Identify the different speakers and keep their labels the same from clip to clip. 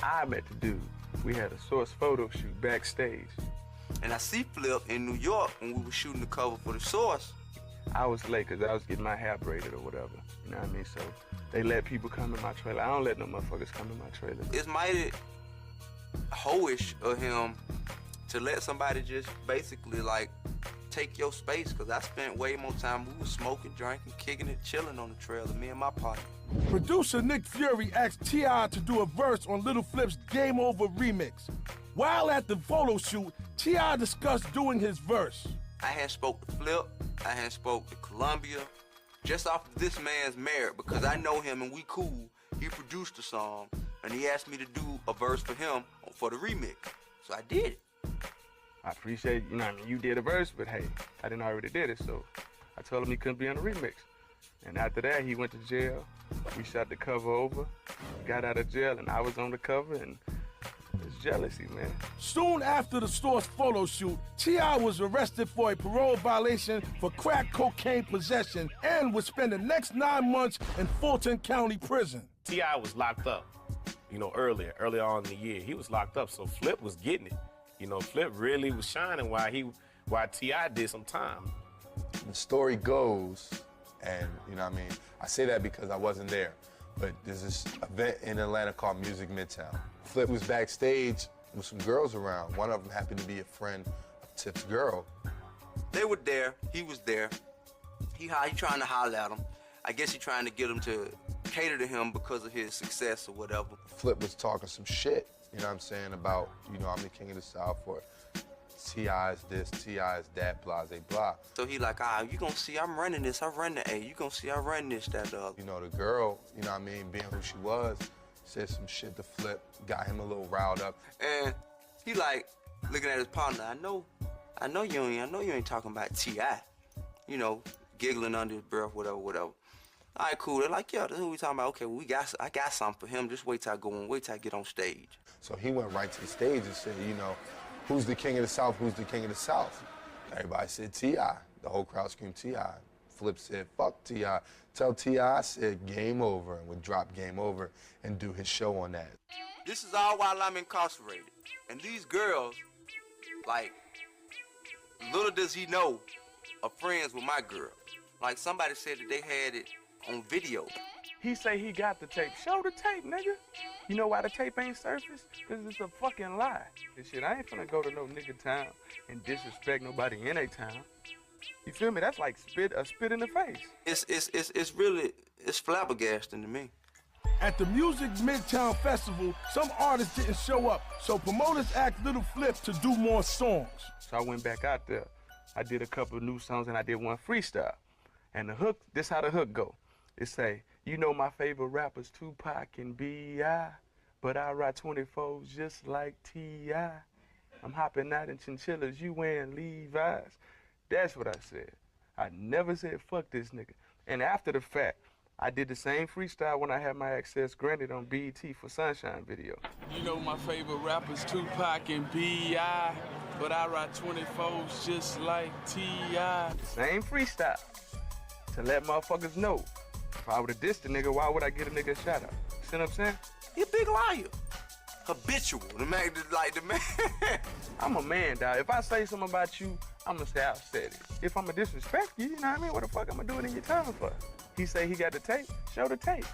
Speaker 1: I met the dude. We had a Source photo shoot backstage.
Speaker 2: And I see Flip in New York when we were shooting the cover for the Source.
Speaker 1: I was late because I was getting my hair braided or whatever. You know what I mean? So they let people come in my trailer. I don't let no motherfuckers come in my trailer.
Speaker 2: It's mighty hoish of him to let somebody just basically like take your space, because I spent way more time. We were smoking, drinking, kicking it, chilling on the trailer, me and my partner.
Speaker 3: Producer Nick Fury asked T.I. to do a verse on Lil Flip's Game Over remix. While at the photo shoot, T.I. discussed doing his verse.
Speaker 2: I had spoke to Flip, I had spoke to Columbia, just off of this man's merit, because I know him and we cool. He produced the song, and he asked me to do a verse for him for the remix. So I did it.
Speaker 1: I appreciate, you know what I mean, you did a verse, but hey, I didn't already did it, so I told him he couldn't be on the remix. And after that, he went to jail. We shot the cover over, got out of jail, and I was on the cover, and it's jealousy, man.
Speaker 3: Soon after the Source photo shoot, T.I. was arrested for a parole violation for crack cocaine possession and would spend the next 9 months in Fulton County Prison.
Speaker 4: T.I. was locked up, you know, earlier on in the year. He was locked up, so Flip was getting it. You know, Flip really was shining while T.I. did some time.
Speaker 5: The story goes, and you know what I mean, I say that because I wasn't there, but there's this event in Atlanta called Music Midtown. Flip was backstage with some girls around. One of them happened to be a friend of Tip's girl.
Speaker 2: They were there, he was there. He trying to holler at him. I guess he trying to get him to cater to him because of his success or whatever.
Speaker 5: Flip was talking some shit, you know what I'm saying, about, you know, I'm the king of the South, or T.I.'s this, T.I.'s that, blah, blah, blah.
Speaker 2: So he like, you gonna see I'm running this, I run the A. You gonna see I run this, that, the other.
Speaker 5: You know, the girl, you know what I mean, being who she was, said some shit to Flip, got him a little riled up.
Speaker 2: And he like, looking at his partner, I know you ain't talking about T.I. You know, giggling under his breath, whatever. All right, cool. They're like, yeah, that's who we talking about. Okay, well, I got something for him. Just wait till I go on, wait till I get on stage.
Speaker 5: So he went right to the stage and said, you know, who's the king of the South? Who's the king of the South? Everybody said T.I. The whole crowd screamed T.I. Flip said, fuck T.I. Tell T.I. I said game over, and would drop game over and do his show on that.
Speaker 2: This is all while I'm incarcerated. And these girls, like, little does he know, are friends with my girl. Like, somebody said that they had it on video.
Speaker 1: He say he got the tape. Show the tape, nigga. You know why the tape ain't surfaced? Because it's a fucking lie. This shit, I ain't finna go to no nigga town and disrespect nobody in a town. You feel me? That's like a spit in the face.
Speaker 2: It's really flabbergasting to me.
Speaker 3: At the Music Midtown Festival, some artists didn't show up, so promoters asked Lil Flip to do more songs.
Speaker 1: So I went back out there. I did a couple of new songs and I did one freestyle. And the hook, this how the hook go. It say, you know my favorite rappers, Tupac and B.I., but I ride 24s just like T.I. I'm hopping out in chinchillas, you wearing Levi's. That's what I said. I never said fuck this nigga. And after the fact, I did the same freestyle when I had my access granted on BET for Sunshine video.
Speaker 6: You know my favorite rappers, Tupac and B.I., but I ride 24s just like T.I.
Speaker 1: The same freestyle to let motherfuckers know. If I would've dissed the nigga, why would I get a nigga a shout out? See what I'm saying?
Speaker 2: He a big liar. Habitual. The man.
Speaker 1: I'm a man, dog. If I say something about you, I'm gonna say I said it. If I'm a disrespect you, you know what I mean? What the fuck I'm gonna do it in your time for? He say he got the tape, show the tape.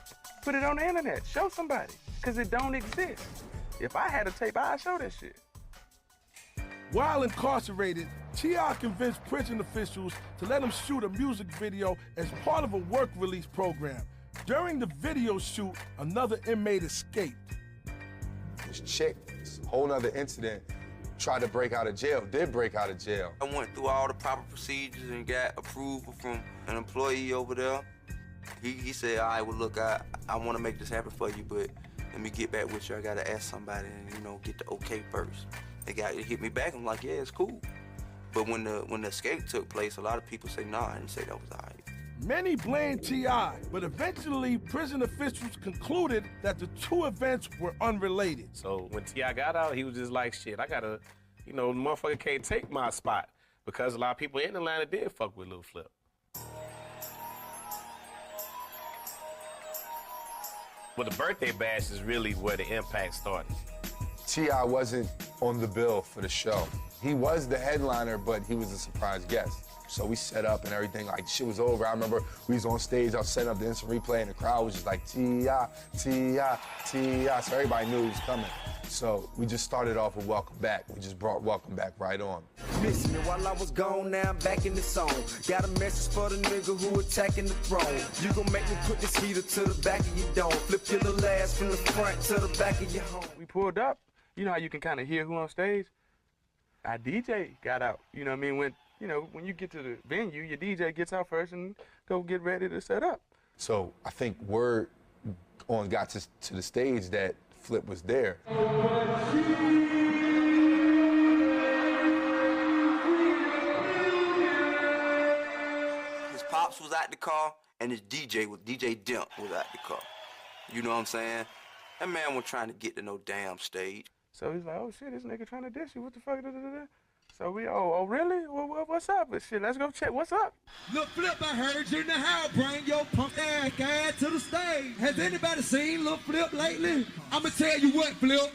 Speaker 1: Put it on the internet, show somebody. Cause it don't exist. If I had a tape, I'd show that shit.
Speaker 3: While incarcerated, T.I. convinced prison officials to let him shoot a music video as part of a work release program. During the video shoot, another inmate escaped.
Speaker 5: This chick, this whole nother incident, tried to break out of jail, did break out of jail.
Speaker 2: I went through all the proper procedures and got approval from an employee over there. He said, all right, well, look, I want to make this happen for you, but let me get back with you. I got to ask somebody and, you know, get the okay first. It hit me back. I'm like, yeah, it's cool. But when the escape took place, a lot of people say, nah, I didn't say that was all right.
Speaker 3: Many blamed T.I., but eventually prison officials concluded that the two events were unrelated.
Speaker 4: So when T.I. got out, he was just like, shit, I gotta, you know, the motherfucker can't take my spot. Because a lot of people in Atlanta did fuck with Lil Flip. Well, the birthday bash is really where the impact started.
Speaker 5: T.I. wasn't on the bill for the show. He was the headliner, but he was a surprise guest. So we set up and everything, like shit was over. I remember we was on stage, I was setting up the instant replay and the crowd was just like, T.I., T.I., T.I. So everybody knew he was coming. So we just started off with Welcome Back. We just brought Welcome Back right on.
Speaker 7: Missing it while I was gone, now I'm back in the zone. Got a message for the nigga who attacking the throne. You gon' make me put this heater to the back of your dome. Flip your little ass from the front to the back of your home.
Speaker 1: We pulled up. You know how you can kind of hear who on stage? Our DJ got out. You know what I mean? When you get to the venue, your DJ gets out first and go get ready to set up.
Speaker 5: So I think word got to the stage that Flip was there.
Speaker 2: His pops was at the car, and his DJ Dimp was at the car. You know what I'm saying? That man wasn't trying to get to no damn stage.
Speaker 1: So he's like, oh shit, this nigga trying to diss you. What the fuck? Da, da, da, da. So we, oh really? Well, what's up? But shit, let's go check. What's up?
Speaker 8: Lil Flip, I heard you in the house. Bring your punk ass guy to the stage. Has anybody seen Lil Flip lately? I'ma tell you what, Flip.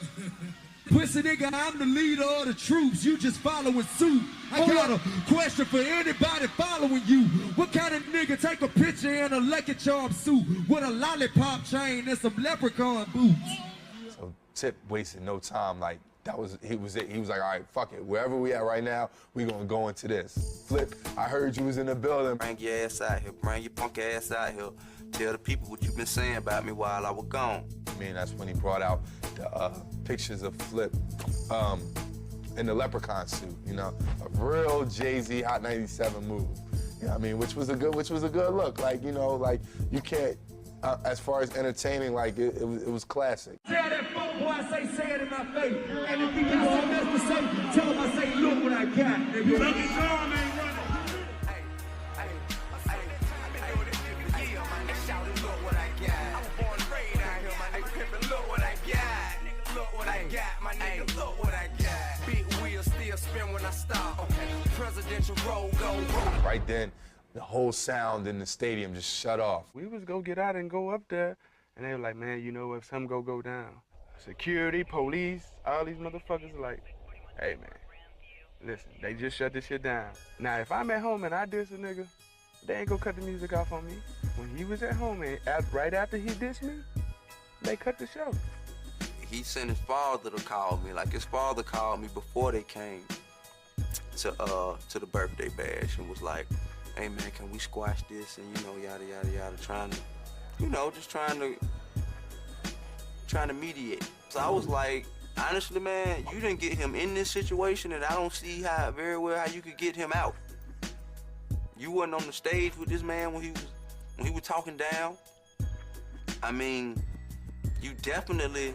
Speaker 8: Pussy nigga, I'm the leader of the troops. You just following suit. I got a question for anybody following you. What kind of nigga take a picture in a Lucky Charm suit with a lollipop chain and some leprechaun boots?
Speaker 5: So Tip wasted no time. Like, he was it. He was like, all right, fuck it. Wherever we at right now, we gonna go into this. Flip, I heard you was in the building.
Speaker 2: Bring your ass out here. Bring your punk ass out here. Tell the people what you've been saying about me while I was gone.
Speaker 5: I mean, that's when he brought out the pictures of Flip in the leprechaun suit, you know? A real Jay-Z Hot 97 move. You know what I mean? Which was a good look. Like, you know, like you can't, as far as entertaining, like it was classic.
Speaker 8: Tell that fuck boy I say it in my face. And if he got something else to say, tell him I say, look what I got, nigga. Lucky Charm ain't running.
Speaker 5: Right then, the whole sound in the stadium just shut off.
Speaker 1: We was go get out and go up there, and they were like, man, you know, if something go down, security, police, all these motherfuckers are like, hey man, listen, they just shut this shit down. Now if I'm at home and I diss a nigga, they ain't gonna cut the music off on me. When he was at home and right after he dissed me, they cut the show.
Speaker 2: He sent his father to call me. Like, his father called me before they came to the birthday bash and was like, hey man, can we squash this? And you know, yada yada yada, trying to mediate. So I was like, honestly man, you didn't get him in this situation, and I don't see very well how you could get him out. You wasn't on the stage with this man when he was talking down. I mean, you definitely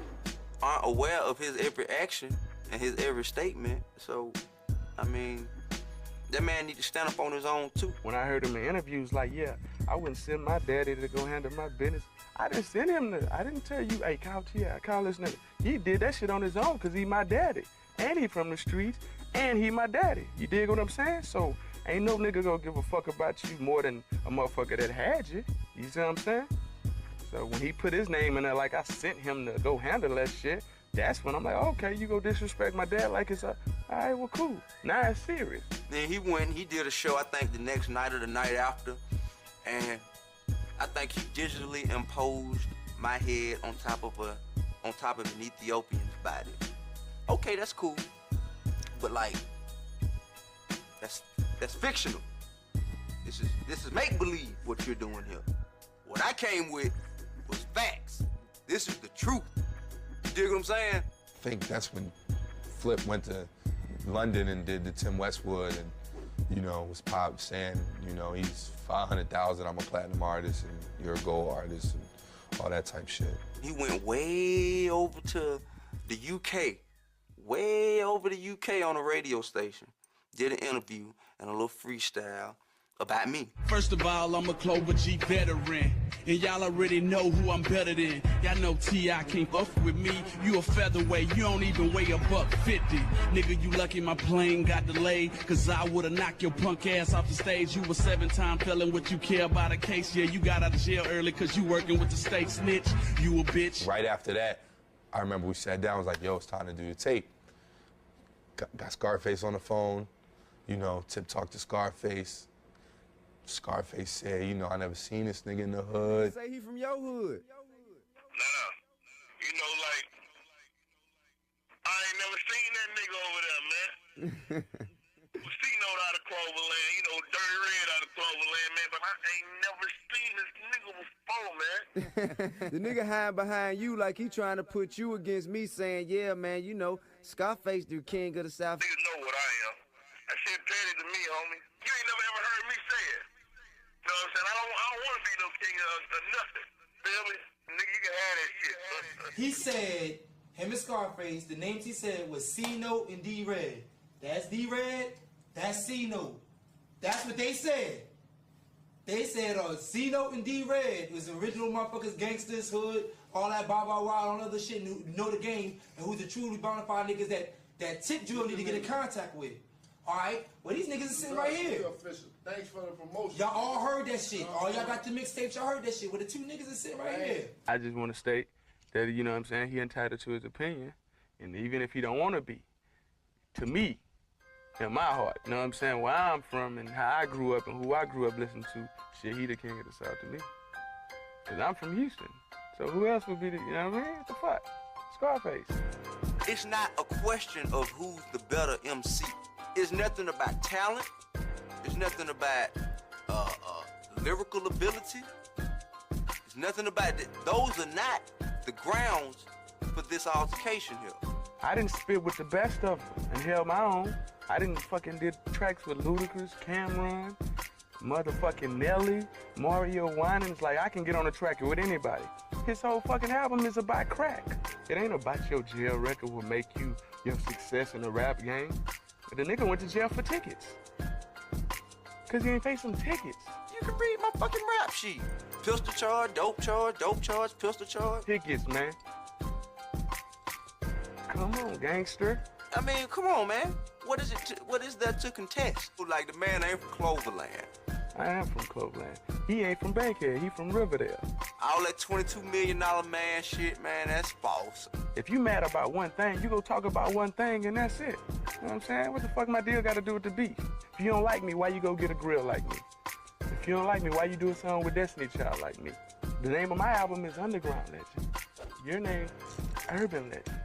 Speaker 2: aren't aware of his every action and his every statement. So, I mean, that man need to stand up on his own too.
Speaker 1: When I heard him in interviews, like, yeah, I wouldn't send my daddy to go handle my business. I didn't send him I didn't tell you, hey, call T.I., call this nigga. He did that shit on his own because he my daddy. And he from the streets, and he my daddy. You dig what I'm saying? So, ain't no nigga gonna give a fuck about you more than a motherfucker that had you. You see what I'm saying? So when he put his name in there, like I sent him to go handle that shit, that's when I'm like, okay, you go disrespect my dad like it's all right, well, cool. Now it's serious.
Speaker 2: Then he went and he did a show, I think the next night or the night after, and I think he digitally imposed my head on top of an Ethiopian's body. Okay, that's cool, but like, that's fictional. This is make-believe what you're doing here. What I came with was facts. This is the truth. You dig what I'm saying?
Speaker 5: I think that's when Flip went to London and did the Tim Westwood and, you know, was pop saying, you know, he's 500,000, I'm a platinum artist and you're a gold artist and all that type shit.
Speaker 2: He went way over to the UK, way over the UK on a radio station, did an interview and a little freestyle about me.
Speaker 6: First of all, I'm a Clover G veteran. And y'all already know who I'm better than. Y'all know T.I. can't fuck with me. You a featherweight, you don't even weigh $150. Nigga, you lucky my plane got delayed, cause I would've knocked your punk ass off the stage. You a 7-time felon, what you care about a case? Yeah, you got out of jail early cause you working with the state snitch. You a bitch.
Speaker 5: Right after that, I remember we sat down, was like, yo, it's time to do the tape. Got Scarface on the phone, you know, Tip talked to Scarface. Scarface said, you know, I never seen this nigga in the hood.
Speaker 7: Say he from your hood.
Speaker 9: Nah, you know, like, I ain't never seen that nigga over there, man. C-Note out of Cloverland, you know, Dirty Red out of Cloverland, man, but I ain't never seen this nigga before, man.
Speaker 7: The nigga hiding behind you like he trying to put you against me, saying, yeah, man, you know, Scarface the king of the South.
Speaker 9: Niggas know what I am. That shit petty to me, homie. You ain't never ever heard me say it. You know what I'm saying? I don't want to be no king of nothing. Feel me? Nigga, you can have that shit.
Speaker 10: He said, him and Scarface, the names he said was C-Note and D-Red. That's D-Red, that's C-Note. That's what they said. They said C-Note and D-Red was the original motherfuckers, gangsters, hood, all that blah, blah, blah, all other shit, know the game, and who's the truly bona fide niggas that Tip Drill need to get in contact with. All right? Well, these niggas are sitting right here.
Speaker 3: Thanks for the promotion.
Speaker 10: Y'all all heard that shit. All y'all got the mixtapes, y'all heard that shit. Well, the two niggas are sitting right here.
Speaker 1: I just want to state that, you know what I'm saying, he entitled to his opinion, and even if he don't want to be, to me, in my heart, you know what I'm saying, where I'm from and how I grew up and who I grew up listening to, shit, he the king of the South to me. Because I'm from Houston. So who else would be the, you know what I mean? What the fuck? Scarface.
Speaker 2: It's not a question of who's the better MC. It's nothing about talent. It's nothing about lyrical ability. It's nothing about that. Those are not the grounds for this altercation here.
Speaker 1: I didn't spit with the best of them and held my own. I didn't fucking did tracks with Ludacris, Cameron, motherfucking Nelly, Mario Winans. Like, I can get on a track with anybody. His whole fucking album is about crack. It ain't about your jail record will make you your success in the rap game. The nigga went to jail for tickets. Cause he ain't paid some tickets.
Speaker 2: You can read my fucking rap sheet. Pistol charge, dope charge, pistol charge.
Speaker 1: Tickets, man. Come on, gangster.
Speaker 2: I mean, come on, man. What is there to contest? Like, the man ain't from Cloverland.
Speaker 1: I am from Cloverland. He ain't from Bankhead, he from Riverdale.
Speaker 2: All that $22 million man shit, man, that's false.
Speaker 1: If you mad about one thing, you go talk about one thing and that's it. You know what I'm saying? What the fuck my deal got to do with the beef? If you don't like me, why you go get a grill like me? If you don't like me, why you do a song with Destiny Child like me? The name of my album is Underground Legend. Your name, Urban Legend.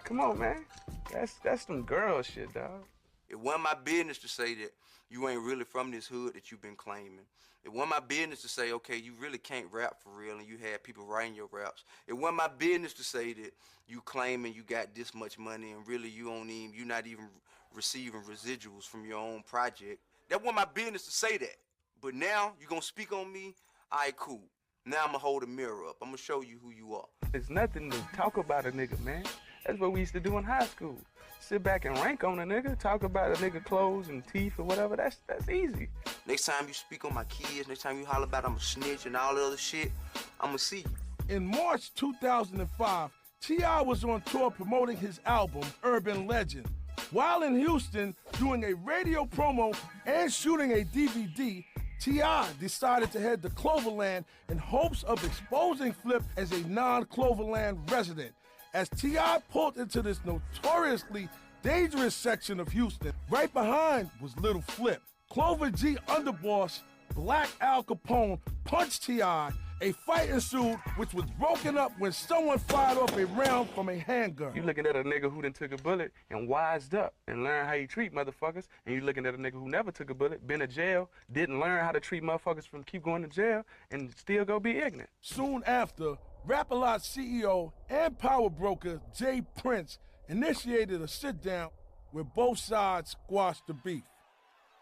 Speaker 1: Come on, man. That's some girl shit, dog.
Speaker 2: It wasn't my business to say that you ain't really from this hood that you've been claiming. It wasn't my business to say, okay, you really can't rap for real and you had people writing your raps. It wasn't my business to say that you claiming you got this much money and really you're not even receiving residuals from your own project. That wasn't my business to say that. But now you gonna speak on me? All right, cool. Now I'm gonna hold a mirror up. I'm gonna show you who you are.
Speaker 1: It's nothing to talk about a nigga, man. That's what we used to do in high school. Sit back and rank on a nigga, talk about a nigga clothes and teeth or whatever. That's easy.
Speaker 2: Next time you speak on my kids, next time you holler about I'm a snitch and all the other shit, I'm gonna see you.
Speaker 3: In March 2005, T.I. was on tour promoting his album, Urban Legend. While in Houston doing a radio promo and shooting a DVD, T.I. decided to head to Cloverland in hopes of exposing Flip as a non-Cloverland resident. As T.I. pulled into this notoriously dangerous section of Houston, right behind was Lil Flip. Clover G underboss Black Al Capone punched T.I. A fight ensued, which was broken up when someone fired off a round from a handgun.
Speaker 1: You looking at a nigga who done took a bullet and wised up and learned how you treat motherfuckers, and you looking at a nigga who never took a bullet, been to jail, didn't learn how to treat motherfuckers from keep going to jail, and still go be ignorant.
Speaker 3: Soon after, Rap-A-Lot CEO and power broker Jay Prince initiated a sit-down where both sides squashed the beef.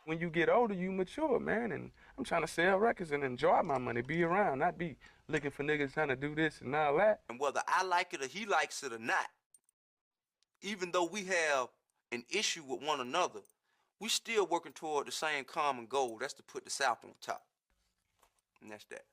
Speaker 1: When you get older, you mature, man, and I'm trying to sell records and enjoy my money, be around, not be looking for niggas trying to do this and all that.
Speaker 2: And whether I like it or he likes it or not, even though we have an issue with one another, we still working toward the same common goal. That's to put the South on top. And that's that.